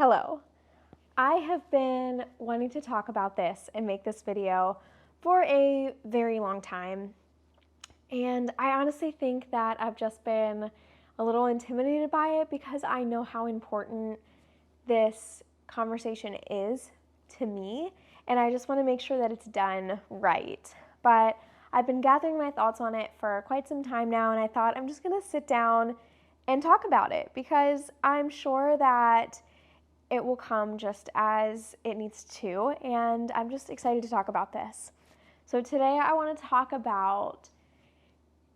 Hello. I have been wanting to talk about this and make this video for a very long time. And I honestly think that I've just been a little intimidated by it because I know how important this conversation is to me. And I just want to make sure that it's done right. But I've been gathering my thoughts on it for quite some time now. And I thought I'm just going to sit down and talk about it because I'm sure that it will come just as it needs to, and I'm just excited to talk about this. So today I want to talk about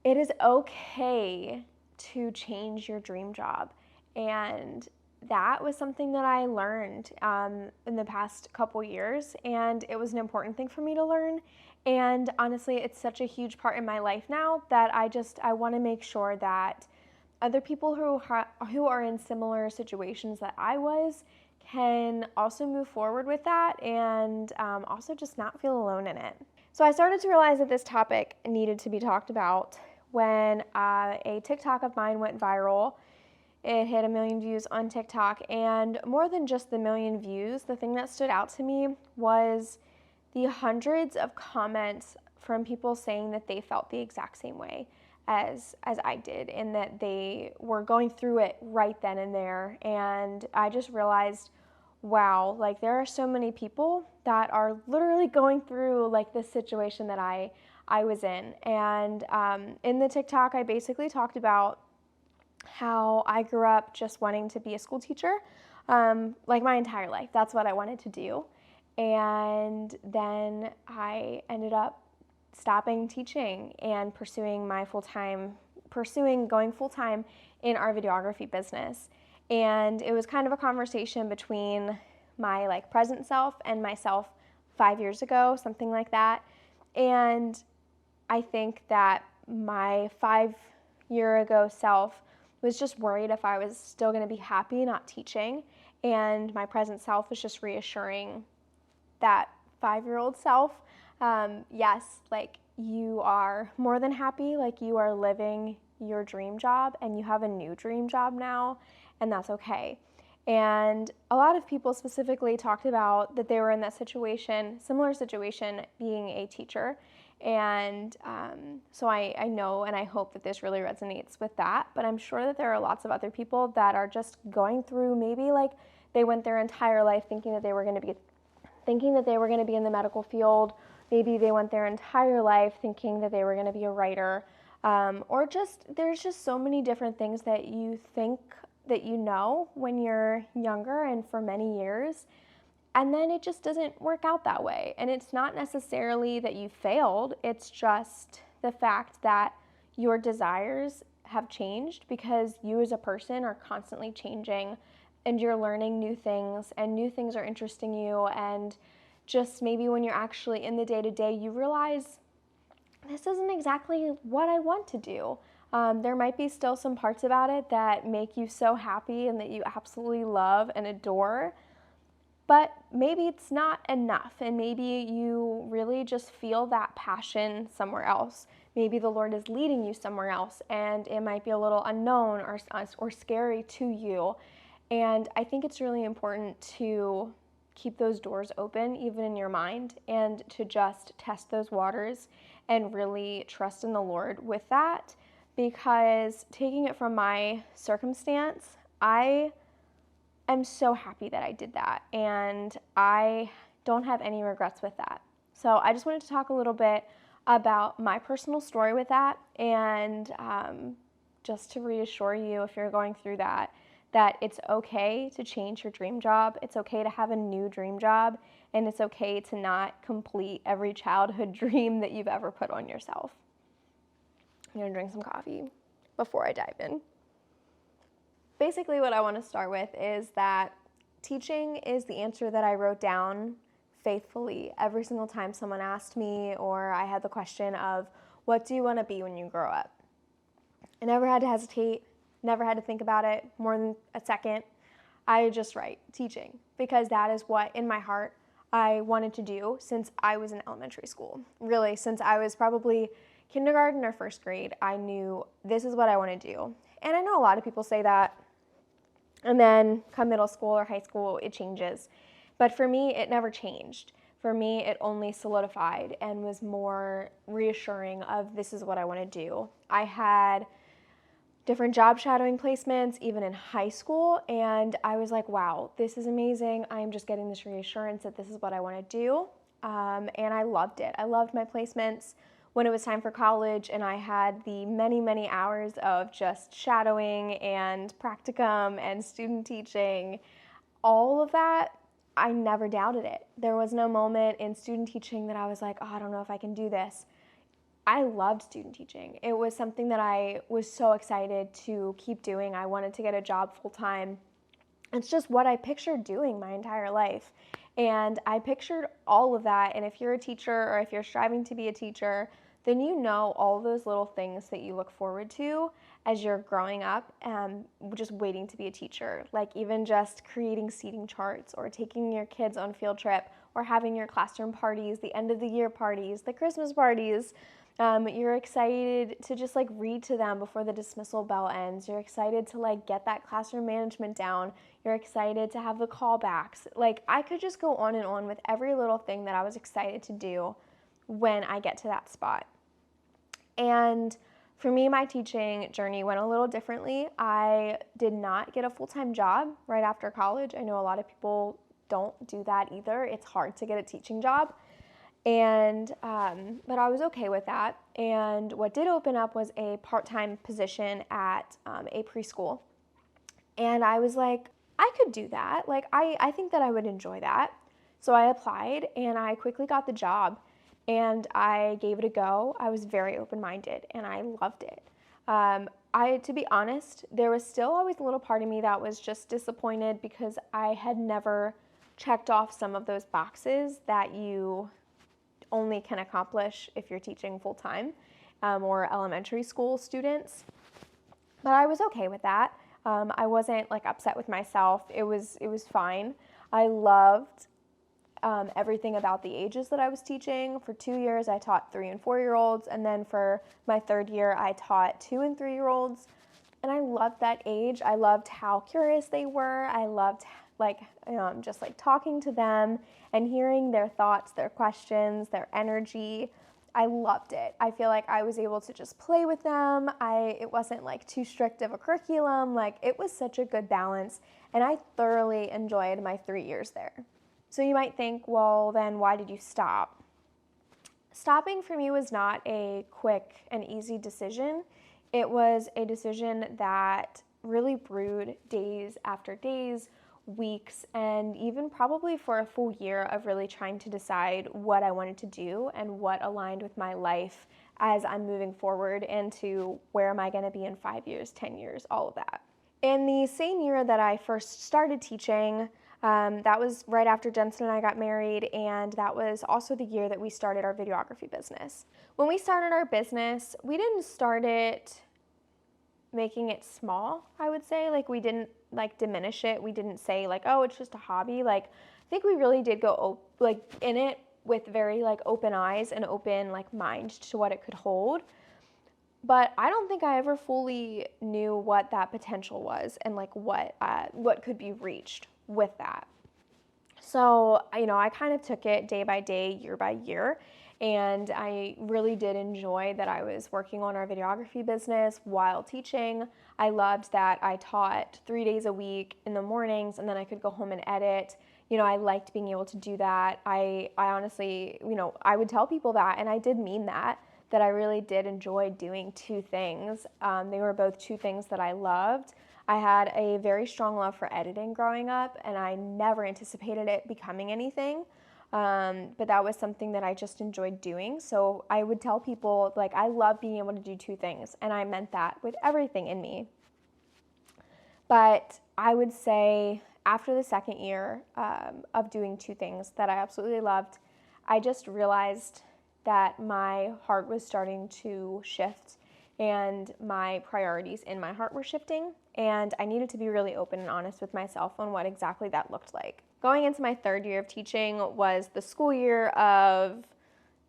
it is okay to change your dream job, and that was something that I learned in the past couple years, and it was an important thing for me to learn. And honestly, it's such a huge part in my life now that I want to make sure that other people who are in similar situations that I was can also move forward with that and also just not feel alone in it. So I started to realize that this topic needed to be talked about when a TikTok of mine went viral. It hit 1 million views on TikTok, and more than just the 1 million views, the thing that stood out to me was the hundreds of comments from people saying that they felt the exact same way as I did, and that they were going through it right then and there. And I just realized, wow, like there are so many people that are literally going through like this situation that I was in. And in the TikTok, I basically talked about how I grew up just wanting to be a school teacher, like my entire life. That's what I wanted to do. And then I ended up stopping teaching and pursuing going full-time in our videography business. And it was kind of a conversation between my like present self and myself 5 years ago, something like that. And I think that my 5 year ago self was just worried if I was still going to be happy not teaching. And my present self was just reassuring that 5-year-old self, yes, like you are more than happy, like you are living your dream job and you have a new dream job now, and that's okay. And a lot of people specifically talked about that they were in that situation, similar situation, being a teacher. And so I know and I hope that this really resonates with that, but I'm sure that there are lots of other people that are just going through, maybe like they went their entire life thinking that they were going to be in the medical field. Maybe they went their entire life thinking that they were going to be a writer, or just there's just so many different things that you think that you know when you're younger and for many years, and then it just doesn't work out that way. And it's not necessarily that you failed, it's just the fact that your desires have changed because you as a person are constantly changing and you're learning new things and new things are interesting you. And just maybe when you're actually in the day-to-day, you realize this isn't exactly what I want to do. There might be still some parts about it that make you so happy and that you absolutely love and adore, but maybe it's not enough, and maybe you really just feel that passion somewhere else. Maybe the Lord is leading you somewhere else, and it might be a little unknown or scary to you. And I think it's really important to keep those doors open, even in your mind, and to just test those waters and really trust in the Lord with that. Because taking it from my circumstance, I am so happy that I did that, and I don't have any regrets with that. So I just wanted to talk a little bit about my personal story with that, and just to reassure you if you're going through that it's okay to change your dream job, it's okay to have a new dream job, and it's okay to not complete every childhood dream that you've ever put on yourself. I'm gonna drink some coffee before I dive in. Basically, what I want to start with is that teaching is the answer that I wrote down faithfully every single time someone asked me, or I had the question of, what do you want to be when you grow up? I never had to hesitate, never had to think about it more than a second. I just write teaching because that is what in my heart I wanted to do since I was in elementary school. Really, since I was probably kindergarten or first grade, I knew this is what I want to do. And I know a lot of people say that And then come middle school or high school, it changes. But for me, it never changed. For me, it only solidified and was more reassuring of this is what I want to do. I had different job shadowing placements even in high school, and I was like, wow, this is amazing. I'm just getting this reassurance that this is what I want to do. And I loved it. I loved my placements. When it was time for college and I had the many, many hours of just shadowing and practicum and student teaching, all of that, I never doubted it. There was no moment in student teaching that I was like, oh, I don't know if I can do this. I loved student teaching. It was something that I was so excited to keep doing. I wanted to get a job full time. It's just what I pictured doing my entire life. And I pictured all of that. And if you're a teacher or if you're striving to be a teacher, then you know all those little things that you look forward to as you're growing up and just waiting to be a teacher. Like even just creating seating charts or taking your kids on field trip or having your classroom parties, the end of the year parties, the Christmas parties. You're excited to just like read to them before the dismissal bell ends. You're excited to like get that classroom management down. You're excited to have the callbacks. Like I could just go on and on with every little thing that I was excited to do when I get to that spot. And for me, my teaching journey went a little differently. I did not get a full-time job right after college. I know a lot of people don't do that either. It's hard to get a teaching job. But I was okay with that. And what did open up was a part-time position at a preschool. And I was like, I could do that. Like, I think that I would enjoy that. So I applied and I quickly got the job and I gave it a go. I was very open-minded and I loved it. To be honest, there was still always a little part of me that was just disappointed because I had never checked off some of those boxes that you only can accomplish if you're teaching full-time or elementary school students. But I was okay with that. I wasn't like upset with myself. It was fine. I loved everything about the ages that I was teaching. For 2 years, I taught 3 and 4-year-olds, and then for my third year, I taught 2 and 3-year-olds. And I loved that age. I loved how curious they were. I loved just like talking to them and hearing their thoughts, their questions, their energy. I loved it. I feel like I was able to just play with them. It wasn't like too strict of a curriculum. Like it was such a good balance, and I thoroughly enjoyed my 3 years there. So you might think, well, then why did you stop? Stopping for me was not a quick and easy decision. It was a decision that really brewed days after days, weeks, and even probably for a full year of really trying to decide what I wanted to do and what aligned with my life as I'm moving forward into where am I going to be in 5 years, 10 years, all of that. In the same year that I first started teaching, that was right after Jensen and I got married, and that was also the year that we started our videography business. When we started our business, we didn't start it making it small, I would say. Like we didn't like diminish it. We didn't say like, oh, it's just a hobby. Like I think we really did go in it with very like open eyes and open like mind to what it could hold. But I don't think I ever fully knew what that potential was and like what could be reached with that. So, I kind of took it day by day, year by year, and I really did enjoy that I was working on our videography business while teaching. I loved that I taught 3 days a week in the mornings, and then I could go home and edit. I liked being able to do that. I honestly, I would tell people that, and I did mean that I really did enjoy doing 2 things. They were both 2 things that I loved. I had a very strong love for editing growing up, and I never anticipated it becoming anything. But that was something that I just enjoyed doing. So I would tell people, like, I love being able to do 2 things, and I meant that with everything in me. But I would say after the second year of doing 2 things that I absolutely loved, I just realized that my heart was starting to shift and my priorities in my heart were shifting, and I needed to be really open and honest with myself on what exactly that looked like. Going into my third year of teaching was the school year of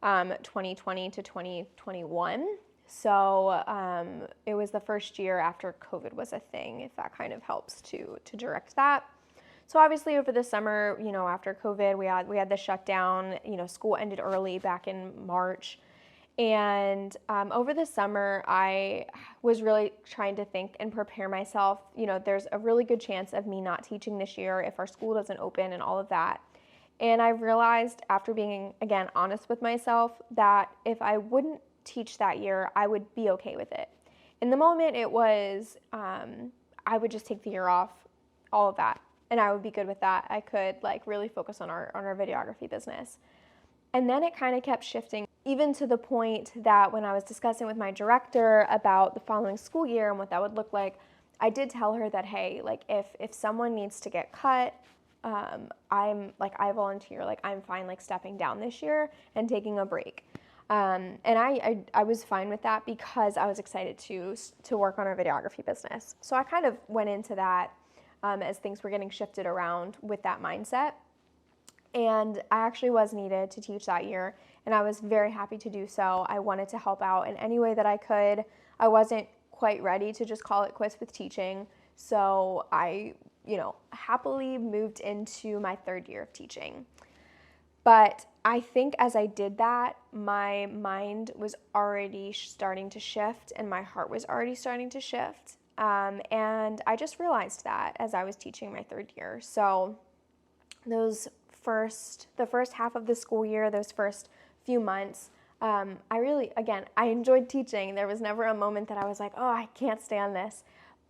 2020 to 2021. So it was the first year after COVID was a thing, if that kind of helps to direct that. So obviously over the summer, after COVID, we had the shutdown. School ended early back in March. And over the summer, I was really trying to think and prepare myself. There's a really good chance of me not teaching this year if our school doesn't open and all of that. And I realized after being, again, honest with myself, that if I wouldn't teach that year, I would be okay with it. In the moment, it was, I would just take the year off, all of that, and I would be good with that. I could really focus on our videography business. And then it kind of kept shifting, even to the point that when I was discussing with my director about the following school year and what that would look like, I did tell her that, hey, if someone needs to get cut, I volunteer, I'm fine stepping down this year and taking a break. And I was fine with that because I was excited to work on our videography business. So I kind of went into that as things were getting shifted around with that mindset. And I actually was needed to teach that year, and I was very happy to do so. I wanted to help out in any way that I could. I wasn't quite ready to just call it quits with teaching, so I, happily moved into my third year of teaching. But I think as I did that, my mind was already starting to shift, and my heart was already starting to shift. And I just realized that as I was teaching my third year. So the first half of the school year, those first few months, I enjoyed teaching. There was never a moment that I was like, oh, I can't stand this.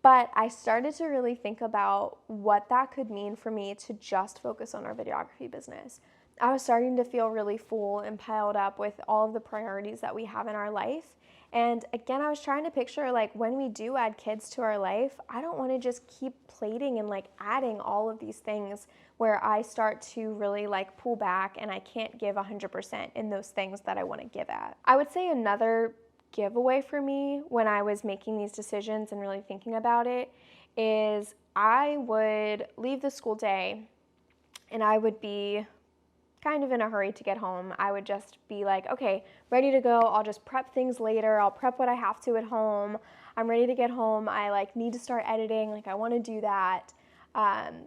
But I started to really think about what that could mean for me to just focus on our videography business. I was starting to feel really full and piled up with all of the priorities that we have in our life. And again, I was trying to picture when we do add kids to our life, I don't want to just keep plating and adding all of these things where I start to really pull back and I can't give 100% in those things that I want to give at. I would say another giveaway for me when I was making these decisions and really thinking about it is I would leave the school day and I would be kind of in a hurry to get home. I would just be okay, ready to go. I'll just prep things later. I'll prep what I have to at home. I'm ready to get home. I need to start editing. I want to do that.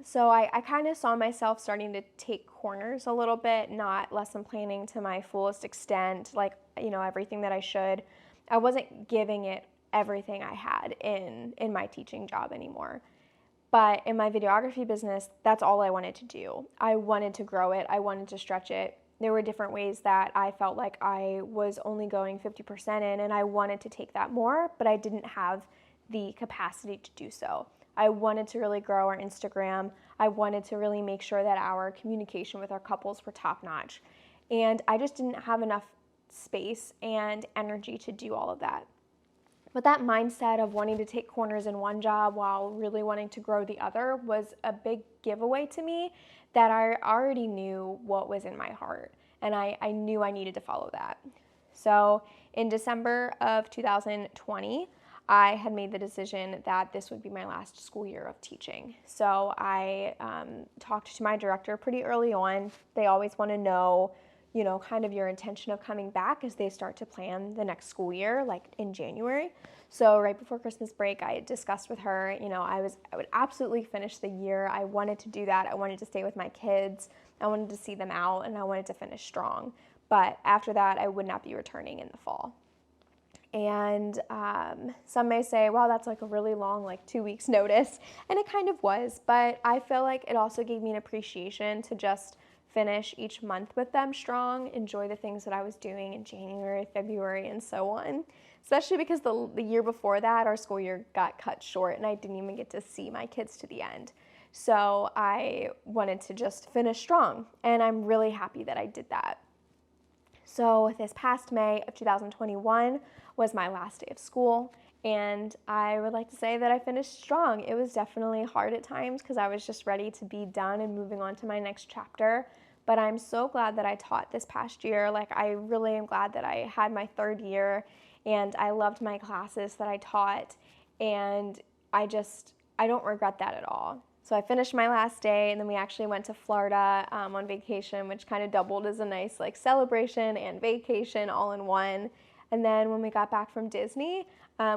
So I kind of saw myself starting to take corners a little bit, not lesson planning to my fullest extent, everything that I should. I wasn't giving it everything I had in my teaching job anymore. But in my videography business, that's all I wanted to do. I wanted to grow it. I wanted to stretch it. There were different ways that I felt like I was only going 50% in, and I wanted to take that more, but I didn't have the capacity to do so. I wanted to really grow our Instagram. I wanted to really make sure that our communication with our couples were top notch. And I just didn't have enough space and energy to do all of that. But that mindset of wanting to take corners in one job while really wanting to grow the other was a big giveaway to me that I already knew what was in my heart. And I knew I needed to follow that. So in December of 2020, I had made the decision that this would be my last school year of teaching. So I talked to my director pretty early on. They always want to know, kind of your intention of coming back as they start to plan the next school year, in January. So right before Christmas break, I discussed with her, I would absolutely finish the year. I wanted to do that. I wanted to stay with my kids. I wanted to see them out, and I wanted to finish strong. But after that, I would not be returning in the fall. And some may say, wow, that's a really long, 2 weeks notice. And it kind of was, but I feel like it also gave me an appreciation to just finish each month with them strong, enjoy the things that I was doing in January, February, and so on. Especially because the year before that, our school year got cut short and I didn't even get to see my kids to the end. So I wanted to just finish strong, and I'm really happy that I did that. So this past May of 2021 was my last day of school, and I would like to say that I finished strong. It was definitely hard at times because I was just ready to be done and moving on to my next chapter. But I'm so glad that I taught this past year. I really am glad that I had my third year, and I loved my classes that I taught, and I don't regret that at all. So I finished my last day, and then we actually went to Florida on vacation, which kind of doubled as a nice celebration and vacation all in one. And then when we got back from Disney,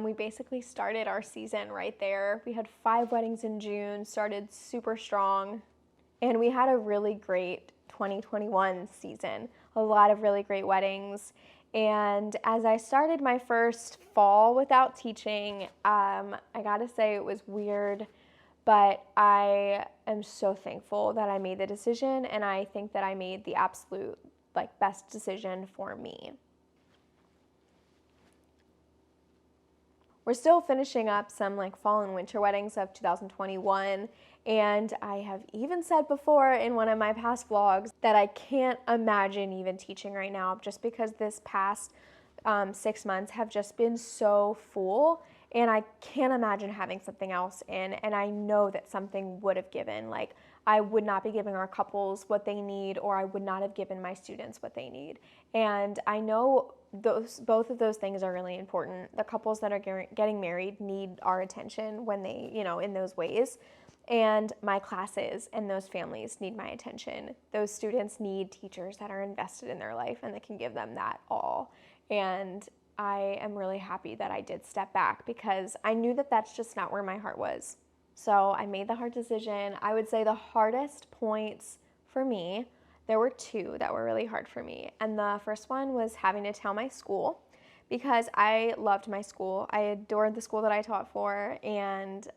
we basically started our season right there. We had 5 weddings in June, started super strong, and we had a really great 2021 season. A lot of really great weddings. And as I started my first fall without teaching, I gotta say it was weird, but I am so thankful that I made the decision, and I think that I made the absolute best decision for me. We're still finishing up some fall and winter weddings of 2021, and I have even said before in one of my past vlogs that I can't imagine even teaching right now, just because this past 6 months have just been so full, and I can't imagine having something else in, and I know that something would have given. I would not be giving our couples what they need, or I would not have given my students what they need. And I know both of those things are really important. The couples that are getting married need our attention when they, in those ways. And my classes and those families need my attention. Those students need teachers that are invested in their life and that can give them that all. And I am really happy that I did step back, because I knew that that's just not where my heart was. So I made the hard decision. I would say the hardest points for me, there were 2 that were really hard for me. And the first one was having to tell my school, because I loved my school. I adored the school that I taught for, and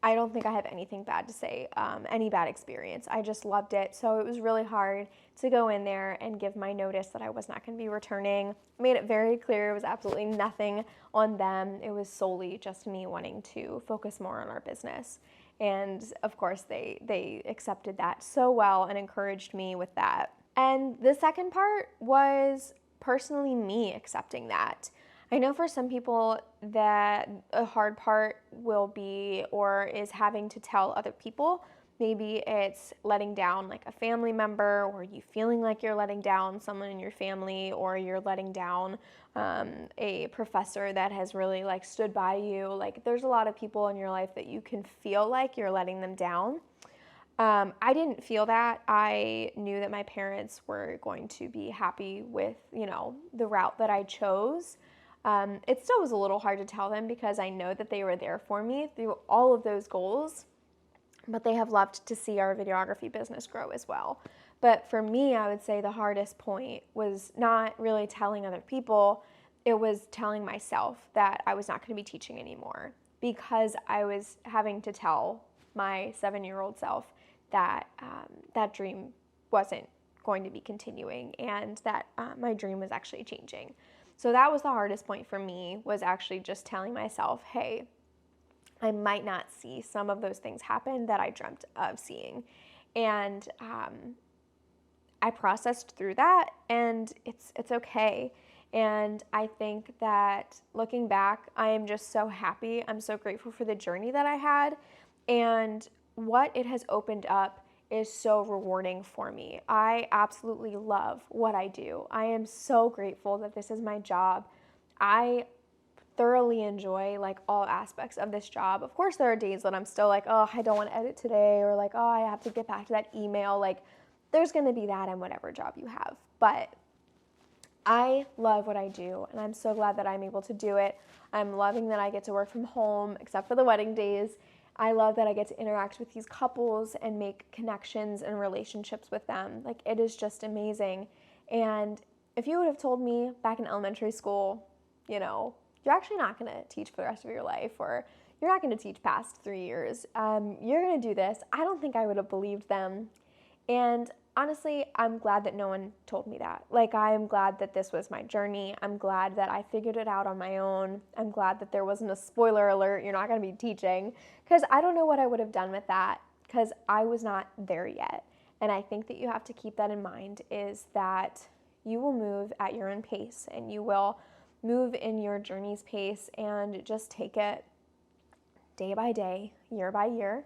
I don't think I have anything bad to say, any bad experience. I just loved it. So it was really hard to go in there and give my notice that I was not going to be returning. I made it very clear it was absolutely nothing on them. It was solely just me wanting to focus more on our business. And of course, they accepted that so well and encouraged me with that. And the second part was personally me accepting that. I know for some people that a hard part will be, or is, having to tell other people. Maybe it's letting down a family member, or you feeling like you're letting down someone in your family, or you're letting down a professor that has really stood by you. There's a lot of people in your life that you can feel like you're letting them down. I didn't feel that. I knew that my parents were going to be happy with, the route that I chose. It still was a little hard to tell them, because I know that they were there for me through all of those goals, but they have loved to see our videography business grow as well. But for me, I would say the hardest point was not really telling other people. It was telling myself that I was not going to be teaching anymore, because I was having to tell my 7-year-old self that that dream wasn't going to be continuing, and that my dream was actually changing. So that was the hardest point for me, was actually just telling myself, hey, I might not see some of those things happen that I dreamt of seeing. And I processed through that, and it's okay. And I think that looking back, I am just so happy. I'm so grateful for the journey that I had, and what it has opened up is so rewarding for me. I absolutely love what I do. I am so grateful that this is my job. I thoroughly enjoy all aspects of this job. Of course, there are days that I'm still oh, I don't want to edit today, or oh, I have to get back to that email. There's going to be that in whatever job you have. But I love what I do, and I'm so glad that I'm able to do it. I'm loving that I get to work from home, except for the wedding days. I love that I get to interact with these couples and make connections and relationships with them. It is just amazing. And if you would have told me back in elementary school, you're actually not going to teach for the rest of your life, or you're not going to teach past 3 years, you're going to do this, I don't think I would have believed them. And honestly, I'm glad that no one told me that. I'm glad that this was my journey. I'm glad that I figured it out on my own. I'm glad that there wasn't a spoiler alert, you're not going to be teaching, because I don't know what I would have done with that, because I was not there yet. And I think that you have to keep that in mind, is that you will move at your own pace, and you will move in your journey's pace, and just take it day by day, year by year.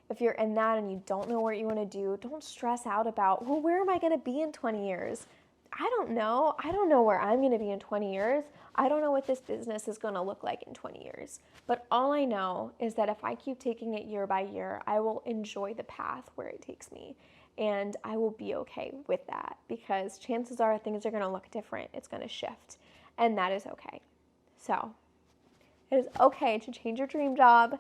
If you're in that and you don't know what you want to do, don't stress out about, well, where am I going to be in 20 years? I don't know. I don't know where I'm going to be in 20 years. I don't know what this business is going to look like in 20 years. But all I know is that if I keep taking it year by year, I will enjoy the path where it takes me. And I will be okay with that, because chances are things are going to look different. It's going to shift. and that is okay. So it is okay to change your dream job,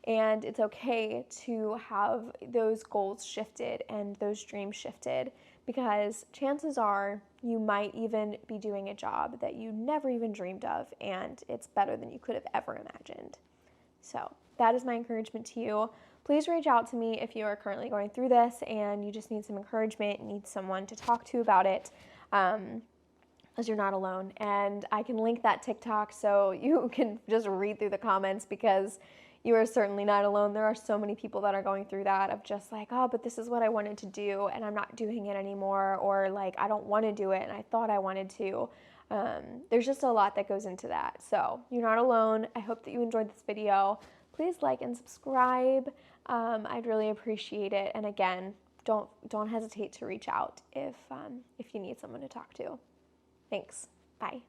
and it's okay to have those goals shifted and those dreams shifted, because chances are you might even be doing a job that you never even dreamed of, and it's better than you could have ever imagined. So that is my encouragement to you. Please reach out to me if you are currently going through this and you just need some encouragement, need someone to talk to about it, as you're not alone. And I can link that TikTok so you can just read through the comments, because you are certainly not alone. There are so many people that are going through that, of just like, oh, but this is what I wanted to do and I'm not doing it anymore, or like, I don't want to do it and I thought I wanted to. There's just a lot that goes into that. So you're not alone. I hope that you enjoyed this video. Please like and subscribe. I'd really appreciate it. And again, don't hesitate to reach out if you need someone to talk to. Thanks. Bye.